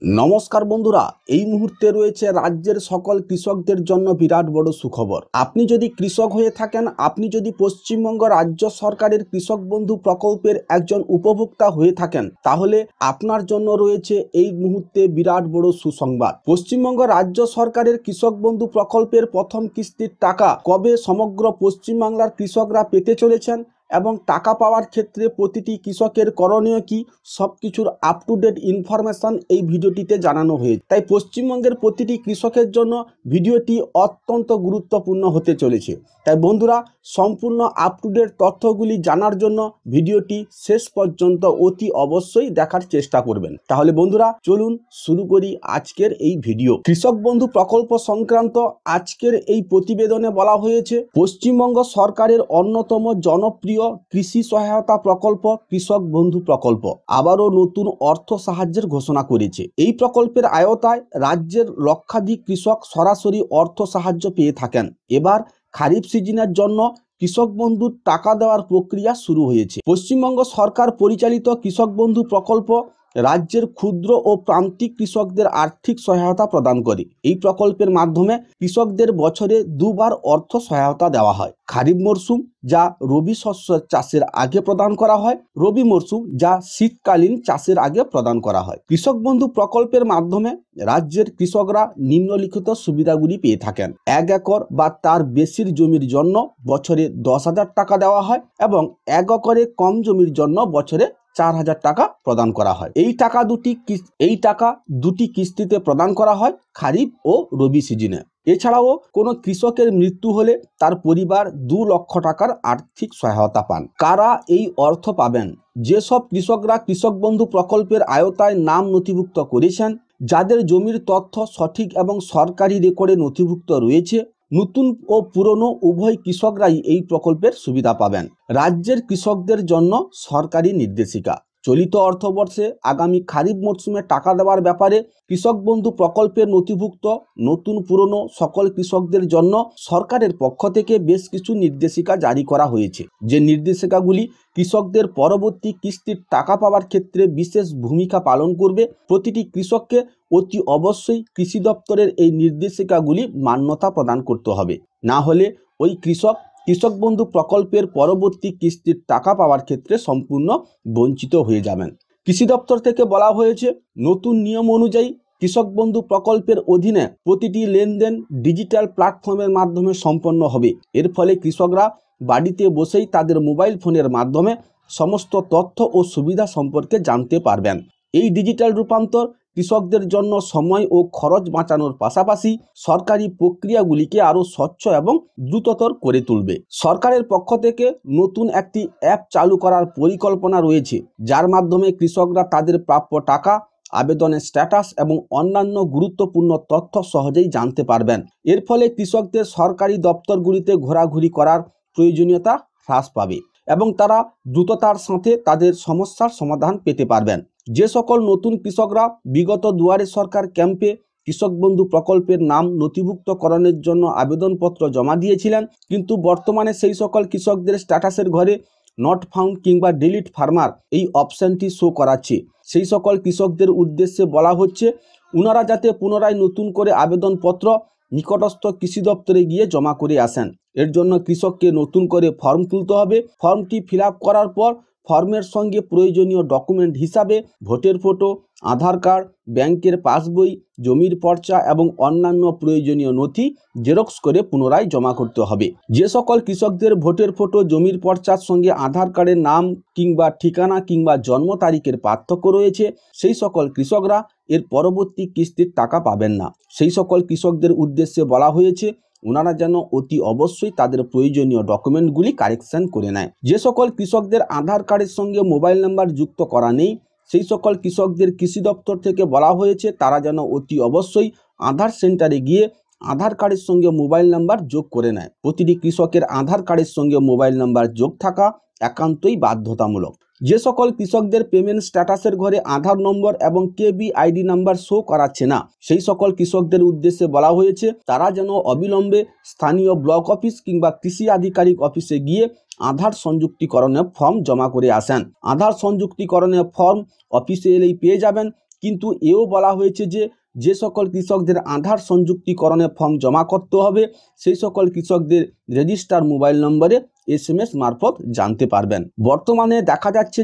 নমস্কার বন্ধুরা, এই মুহূর্তে রয়েছে রাজ্যের সকল কৃষকদের জন্য বিরাট বড় সুখবর। আপনি যদি কৃষক হয়ে থাকেন, আপনি যদি পশ্চিমবঙ্গ রাজ্য সরকারের কৃষক বন্ধু প্রকল্পের একজন উপভোক্তা হয়ে থাকেন, তাহলে আপনার জন্য রয়েছে এই মুহূর্তে বিরাট বড় সুসংবাদ। পশ্চিমবঙ্গ রাজ্য সরকারের কৃষক বন্ধু প্রকল্পের প্রথম কিস্তির টাকা কবে সমগ্র পশ্চিমবাংলার কৃষকরা পেতে চলেছেন এবং টাকা পাওয়ার ক্ষেত্রে প্রতিটি কৃষকের করণীয় কি, সবকিছুর আপ টু ডেট ইনফরমেশন এই ভিডিওটিতে জানানো হয়েছে। তাই পশ্চিমবঙ্গের প্রতিটি কৃষকের জন্য ভিডিওটি অত্যন্ত গুরুত্বপূর্ণ হতে চলেছে। তাই বন্ধুরা, সম্পূর্ণ আপ টু ডেট তথ্যগুলি জানার জন্য ভিডিওটি শেষ পর্যন্ত অতি অবশ্যই দেখার চেষ্টা করবেন। তাহলে বন্ধুরা, চলুন শুরু করি আজকের এই ভিডিও। কৃষক বন্ধু প্রকল্প সংক্রান্ত আজকের এই প্রতিবেদনে বলা হয়েছে, পশ্চিমবঙ্গ সরকারের অন্যতম জনপ্রিয় কৃষি সহায়তা প্রকল্প কৃষক বন্ধু প্রকল্প আবারও নতুন অর্থ সাহায্যের ঘোষণা করেছে। এই প্রকল্পের আওতায় রাজ্যের লক্ষাধিক কৃষক সরাসরি অর্থ সাহায্য পেয়ে থাকেন। এবার খারিফ সিজনের জন্য কৃষক বন্ধুর টাকা দেওয়ার প্রক্রিয়া শুরু হয়েছে। পশ্চিমবঙ্গ সরকার পরিচালিত কৃষক বন্ধু প্রকল্প রাজ্যের ক্ষুদ্র ও প্রান্তিক কৃষকদের আর্থিক সহায়তা প্রদান করে। এই প্রকল্পের মাধ্যমে কৃষকদের বছরে দুবার অর্থ সহায়তা দেওয়া হয়। খারিফ মরশুম, যা রবি শস্য চাষের আগে প্রদান করা হয়, রবি মরশুম, যা শীতকালীন চাষের আগে প্রদান করা হয়। কৃষক বন্ধু প্রকল্পের মাধ্যমে রাজ্যের কৃষকরা নিম্নলিখিত সুবিধাগুলি পেয়ে থাকেন। 1 একর বা তার বেশির জমির জন্য বছরে 10,000 টাকা দেওয়া হয় এবং 1 একরে কম জমির জন্য বছরে 4,000 টাকা প্রদান করা হয়। এই টাকা দুটি কিস্তিতে প্রদান করা হয়, খারিফ ও রবি সিজনে। এছাড়াও কোনো কৃষকের মৃত্যু হলে তার পরিবার 2 লক্ষ টাকার আর্থিক সহায়তা পান। কারা এই অর্থ পাবেন? যেসব কৃষকরা কৃষক বন্ধু প্রকল্পের আওতায় নাম নথিভুক্ত করেছেন, যাদের জমির তথ্য সঠিক এবং সরকারি রেকর্ডে নথিভুক্ত রয়েছে, নতুন ও পুরনো উভয় কৃষকরাই এই প্রকল্পের সুবিধা পাবেন। রাজ্যের কৃষকদের জন্য সরকারি নির্দেশিকা। চলিত অর্থবর্ষে আগামী খারিফ মরশুমে টাকা দেওয়ার ব্যাপারে কৃষক বন্ধু প্রকল্পের নথিভুক্ত নতুন পুরনো সকল কৃষকদের জন্য সরকারের পক্ষ থেকে বেশ কিছু নির্দেশিকা জারি করা হয়েছে। যে নির্দেশিকাগুলি কৃষকদের পরবর্তী কিস্তির টাকা পাওয়ার ক্ষেত্রে বিশেষ ভূমিকা পালন করবে। প্রতিটি কৃষককে অতি অবশ্যই কৃষি দপ্তরের এই নির্দেশিকাগুলি মান্যতা প্রদান করতে হবে, না হলে ওই কৃষক বন্ধু প্রকল্পের পরবর্তী কিস্তির টাকা পাওয়ার ক্ষেত্রে সম্পূর্ণ বঞ্চিত হয়ে যাবেন। কৃষি দপ্তর থেকে বলা হয়েছে, নতুন নিয়ম অনুযায়ী কৃষক বন্ধু প্রকল্পের অধীনে প্রতিটি লেনদেন ডিজিটাল প্ল্যাটফর্মের মাধ্যমে সম্পন্ন হবে। এর ফলে কৃষকরা বাড়িতে বসেই তাদের মোবাইল ফোনের মাধ্যমে সমস্ত তথ্য ও সুবিধা সম্পর্কে জানতে পারবেন। এই ডিজিটাল রূপান্তর কৃষকদের জন্য সময় ও খরচ বাঁচানোর পাশাপাশি সরকারি প্রক্রিয়াগুলিকে আরও স্বচ্ছ এবং দ্রুততর করে তুলবে। সরকারের পক্ষ থেকে নতুন একটি অ্যাপ চালু করার পরিকল্পনা রয়েছে, যার মাধ্যমে কৃষকরা তাদের প্রাপ্য টাকা, আবেদনের স্ট্যাটাস এবং অন্যান্য গুরুত্বপূর্ণ তথ্য সহজেই জানতে পারবেন। এর ফলে কৃষকদের সরকারি দপ্তরগুলিতে ঘোরাঘুরি করার প্রয়োজনীয়তা হ্রাস পাবে এবং তারা দ্রুততার সাথে তাদের সমস্যার সমাধান পেতে পারবেন। যে সকল নতুন কৃষকরা বিগত দুয়ারে সরকার ক্যাম্পে কৃষক বন্ধু প্রকল্পের নাম নথিভুক্তকরণের জন্য আবেদনপত্র জমা দিয়েছিলেন, কিন্তু বর্তমানে সেই সকল কৃষকদের স্ট্যাটাসের ঘরে নট ফাউন্ড কিংবা ডিলিট ফার্মার এই অপশানটি শো করাচ্ছে, সেই সকল কৃষকদের উদ্দেশ্যে বলা হচ্ছে, ওনারা যাতে পুনরায় নতুন করে আবেদনপত্র নিকটস্থ কৃষি দপ্তরে গিয়ে জমা করে আসেন। এর জন্য কৃষককে নতুন করে ফর্ম তুলতে হবে। ফর্মটি ফিল আপ করার পর ফর্মের সঙ্গে প্রয়োজনীয় ডকুমেন্ট হিসাবে ভোটের ফটো, আধার কার্ড, ব্যাংকের পাসবই, জমির পর্চা এবং অন্যান্য প্রয়োজনীয় নথি জেরক্স করে পুনরায় জমা করতে হবে। যে সকল কৃষকদের ভোটের ফটো, জমির পর্চার সঙ্গে আধার কার্ডের নাম কিংবা ঠিকানা কিংবা জন্ম তারিখের পার্থক্য রয়েছে, সেই সকল কৃষকরা এর পরবর্তী কিস্তির টাকা পাবেন না। সেই সকল কৃষকদের উদ্দেশ্যে বলা হয়েছে, ওনারা যেন অতি অবশ্যই তাদের প্রয়োজনীয় ডকুমেন্টগুলি কারেকশন করে নেয়। যে সকল কৃষকদের আধার কার্ডের সঙ্গে মোবাইল নাম্বার যুক্ত করা নেই, সেই সকল কৃষকদের কৃষি দপ্তর থেকে বলা হয়েছে তারা যেন অতি অবশ্যই আধার সেন্টারে গিয়ে আধার কার্ডের সঙ্গে মোবাইল নাম্বার যোগ করে নেয়। প্রতিটি কৃষকের আধার কার্ডের সঙ্গে মোবাইল নাম্বার যোগ থাকা একান্তই বাধ্যতামূলক। যে সকল কৃষকদের পেমেন্ট স্ট্যাটাসের ঘরে আধার নম্বর এবং কেবিআইডি নাম্বার শো করাচ্ছে না, সেই সকল কৃষকদের উদ্দেশ্যে বলা হয়েছে তারা যেন অবিলম্বে স্থানীয় ব্লক অফিস কিংবা কৃষি আধিকারিক অফিসে গিয়ে আধার সংযুক্তিকরণের ফর্ম জমা করে আসেন। আধার সংযুক্তিকরণের ফর্ম অফিসে এলেই পেয়ে যাবেন। কিন্তু এও বলা হয়েছে যে সকল কৃষকদের আধার সংযুক্তিকরণে ফর্ম জমা করতে হবে সেই সকল কৃষকদের রেজিস্টার মোবাইল নম্বরে SMS মারফত জানতে পারবেন। বর্তমানে দেখা যাচ্ছে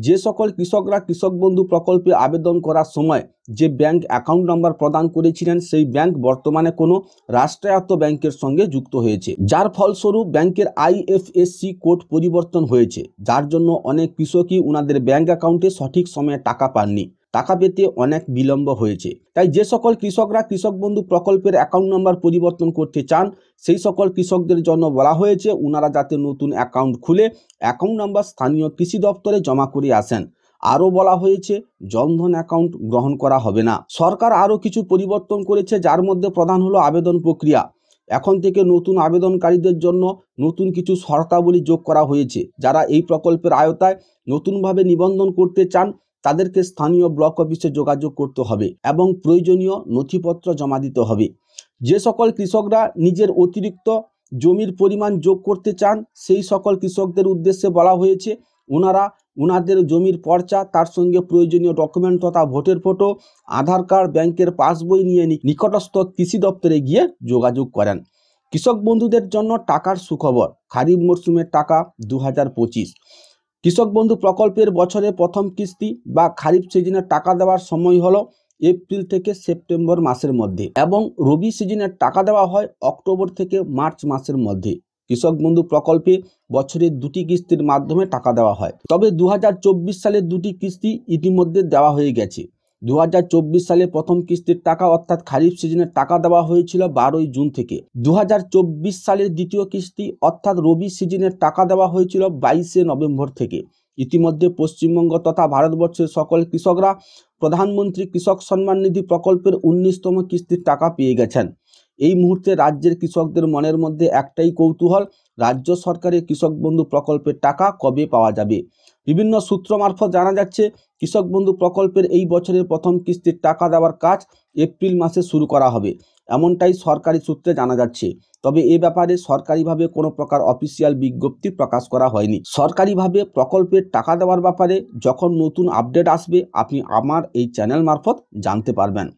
যে সকল কৃষকরা কৃষক বন্ধু প্রকল্পে আবেদন করার সময় যে ব্যাংক অ্যাকাউন্ট নাম্বার প্রদান করেছিলেন সেই ব্যাংক বর্তমানে কোনো রাষ্ট্রায়ত্ত ব্যাংকের সঙ্গে যুক্ত হয়েছে, যার ফলস্বরূপ ব্যাংকের IFSC কোড পরিবর্তন হয়েছে, যার জন্য অনেক কৃষকই ওনাদের ব্যাংক অ্যাকাউন্টে সঠিক সময়ে টাকা পাননি, টাকা পেতে অনেক বিলম্ব হয়েছে। তাই যে সকল কৃষকরা কৃষক বন্ধু প্রকল্পের অ্যাকাউন্ট নাম্বার পরিবর্তন করতে চান সেই সকল কৃষকদের জন্য বলা হয়েছে ওনারা যাতে নতুন অ্যাকাউন্ট খুলে অ্যাকাউন্ট নাম্বার স্থানীয় কৃষি দপ্তরে জমা করে আসেন। আরও বলা হয়েছে জনধন অ্যাকাউন্ট গ্রহণ করা হবে না। সরকার আরও কিছু পরিবর্তন করেছে, যার মধ্যে প্রধান হলো আবেদন প্রক্রিয়া। এখন থেকে নতুন আবেদনকারীদের জন্য নতুন কিছু শর্তাবলী যোগ করা হয়েছে। যারা এই প্রকল্পের আওতায় নতুনভাবে নিবন্ধন করতে চান তাদেরকে স্থানীয় ব্লক অফিসে যোগাযোগ করতে হবে এবং প্রয়োজনীয় নথিপত্র জমা দিতে হবে। যে সকল কৃষকরা নিজের অতিরিক্ত জমির পরিমাণ যোগ করতে চান সেই সকল কৃষকদের উদ্দেশ্যে বলা হয়েছে ওনাদের জমির পর্চা, তার সঙ্গে প্রয়োজনীয় ডকুমেন্ট তথা ভোটের ফটো, আধার কার্ড, ব্যাংকের পাসবই নিয়ে নিকটস্থ কৃষি দপ্তরে গিয়ে যোগাযোগ করেন। কৃষক বন্ধুদের জন্য টাকার সুখবর, খারিফ মরশুমের টাকা 2025। কৃষক বন্ধু প্রকল্পের বছরের প্রথম কিস্তি বা খারিফ সিজনের টাকা দেওয়ার সময় হলো এপ্রিল থেকে সেপ্টেম্বর মাসের মধ্যে এবং রবি সিজনের টাকা দেওয়া হয় অক্টোবর থেকে মার্চ মাসের মধ্যে। কৃষক বন্ধু প্রকল্পে বছরের 2টি কিস্তির মাধ্যমে টাকা দেওয়া হয়, তবে 2024 সালের 2টি কিস্তি ইতিমধ্যে দেওয়া হয়ে গেছে। 2024 সালে প্রথম কিস্তির টাকা অর্থাৎ খারিফ সিজনের টাকা দেওয়া হয়েছিল 12ই জুন থেকে। 2024 সালের দ্বিতীয় কিস্তি অর্থাৎ রবি সিজনের টাকা দেওয়া হয়েছিল 22শে নভেম্বর থেকে। ইতিমধ্যে পশ্চিমবঙ্গ তথা ভারতবর্ষের সকল কৃষকরা প্রধানমন্ত্রী কৃষক সম্মান নিধি প্রকল্পের 19তম কিস্তির টাকা পেয়ে গেছেন। এই মুহূর্তে রাজ্যের কৃষকদের মনের মধ্যে একটাই কৌতূহল, রাজ্য সরকারের কৃষক বন্ধু প্রকল্পের টাকা কবে পাওয়া যাবে। বিভিন্ন সূত্র মারফত জানা যাচ্ছে কৃষক বন্ধু প্রকল্পের এই বছরের প্রথম কিস্তির টাকা দেওয়ার কাজ এপ্রিল মাসে শুরু করা হবে, এমনটাই সরকারি সূত্রে জানা যাচ্ছে। তবে এ ব্যাপারে সরকারিভাবে কোনো প্রকার অফিসিয়াল বিজ্ঞপ্তি প্রকাশ করা হয়নি। সরকারিভাবে প্রকল্পের টাকা দেওয়ার ব্যাপারে যখন নতুন আপডেট আসবে আপনি আমার এই চ্যানেল মারফত জানতে পারবেন।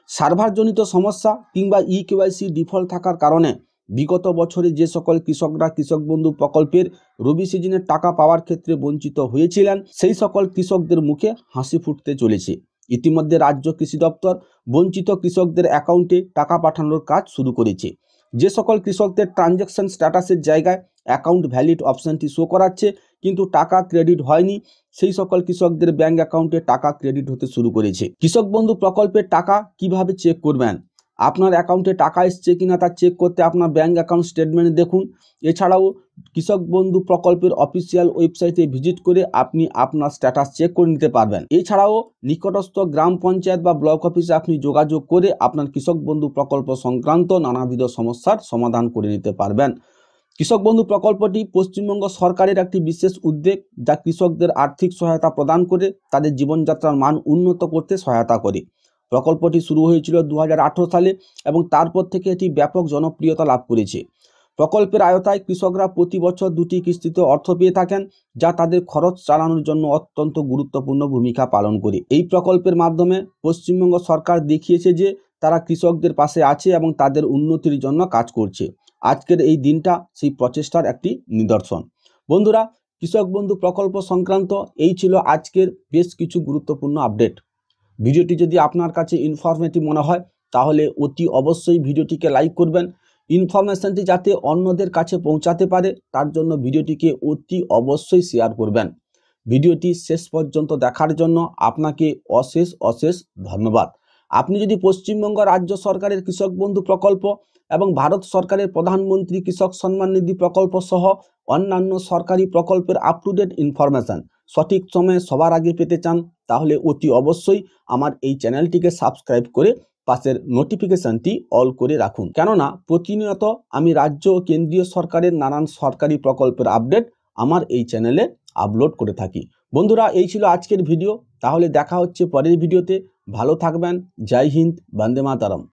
সার্ভারজনিত সমস্যা কিংবা EKYC ডিফল্ট থাকার কারণে বিগত বছরে যে সকল কৃষকরা কৃষক বন্ধু প্রকল্পের রবি সিজনের টাকা পাওয়ার ক্ষেত্রে বঞ্চিত হয়েছিলেন সেই সকল কৃষকদের মুখে হাসি ফুটতে চলেছে। ইতিমধ্যে রাজ্য কৃষি দপ্তর বঞ্চিত কৃষকদের অ্যাকাউন্টে টাকা পাঠানোর কাজ শুরু করেছে। যে সকল কৃষকদের ট্রানজ্যাকশন স্ট্যাটাসের জায়গায় অ্যাকাউন্ট ভ্যালিড অপশনটি শো করাচ্ছে কিন্তু টাকা ক্রেডিট হয়নি সেই সকল কৃষকদের ব্যাংক অ্যাকাউন্টে টাকা ক্রেডিট হতে শুরু করেছে। কৃষক বন্ধু প্রকল্পের টাকা কিভাবে চেক করবেন? আপনার অ্যাকাউন্টে টাকা এসছে কিনা তা চেক করতে আপনার ব্যাংক অ্যাকাউন্ট স্টেটমেন্ট দেখুন। এছাড়াও কৃষক বন্ধু প্রকল্পের অফিসিয়াল ওয়েবসাইটে ভিজিট করে আপনি আপনার স্ট্যাটাস চেক করে নিতে পারবেন। এছাড়াও নিকটস্থ গ্রাম পঞ্চায়েত বা ব্লক অফিসে আপনি যোগাযোগ করে আপনার কৃষক বন্ধু প্রকল্প সংক্রান্ত নানাবিধ সমস্যার সমাধান করে নিতে পারবেন। কৃষক বন্ধু প্রকল্পটি পশ্চিমবঙ্গ সরকারের একটি বিশেষ উদ্যোগ যা কৃষকদের আর্থিক সহায়তা প্রদান করে তাদের জীবনযাত্রার মান উন্নত করতে সহায়তা করে। প্রকল্পটি শুরু হয়েছিল 2018 সালে এবং তারপর থেকে এটি ব্যাপক জনপ্রিয়তা লাভ করেছে। প্রকল্পের আওতায় কৃষকরা প্রতি বছর 2টি কিস্তিতে অর্থ পেয়ে থাকেন যা তাদের খরচ চালানোর জন্য অত্যন্ত গুরুত্বপূর্ণ ভূমিকা পালন করে। এই প্রকল্পের মাধ্যমে পশ্চিমবঙ্গ সরকার দেখিয়েছে যে তারা কৃষকদের পাশে আছে এবং তাদের উন্নতির জন্য কাজ করছে। আজকের এই দিনটা সেই প্রচেষ্টার একটি নিদর্শন। বন্ধুরা, কৃষক বন্ধু প্রকল্প সংক্রান্ত এই ছিল আজকের বেশ কিছু গুরুত্বপূর্ণ আপডেট। ভিডিওটি যদি আপনার কাছে ইনফরমেটিভ মনে হয় তাহলে অতি অবশ্যই ভিডিওটিকে লাইক করবেন। ইনফরমেশনটি যাতে অন্যদের কাছে পৌঁছাতে পারে তার জন্য ভিডিওটিকে অতি অবশ্যই শেয়ার করবেন। ভিডিওটি শেষ পর্যন্ত দেখার জন্য আপনাকে অশেষ অশেষ ধন্যবাদ। আপনি যদি পশ্চিমবঙ্গ রাজ্য সরকারের কৃষক বন্ধু প্রকল্প এবং ভারত সরকারের প্রধানমন্ত্রী কৃষক সম্মান নিধি প্রকল্প সহ অন্যান্য সরকারি প্রকল্পের আপ টু ডেট ইনফরমেশন সঠিক সময়ে সবার আগে পেতে চান তাহলে অতি অবশ্যই আমার এই চ্যানেলটিকে সাবস্ক্রাইব করে পাশের নোটিফিকেশনটি অল করে রাখুন, কেননা প্রতিনিয়ত আমি রাজ্য ও কেন্দ্রীয় সরকারের নানান সরকারি প্রকল্পের আপডেট আমার এই চ্যানেলে আপলোড করে থাকি। বন্ধুরা, এই ছিল আজকের ভিডিও, তাহলে দেখা হচ্ছে পরের ভিডিওতে। ভালো থাকবেন। জয় হিন্দ, বন্দে মাতরম।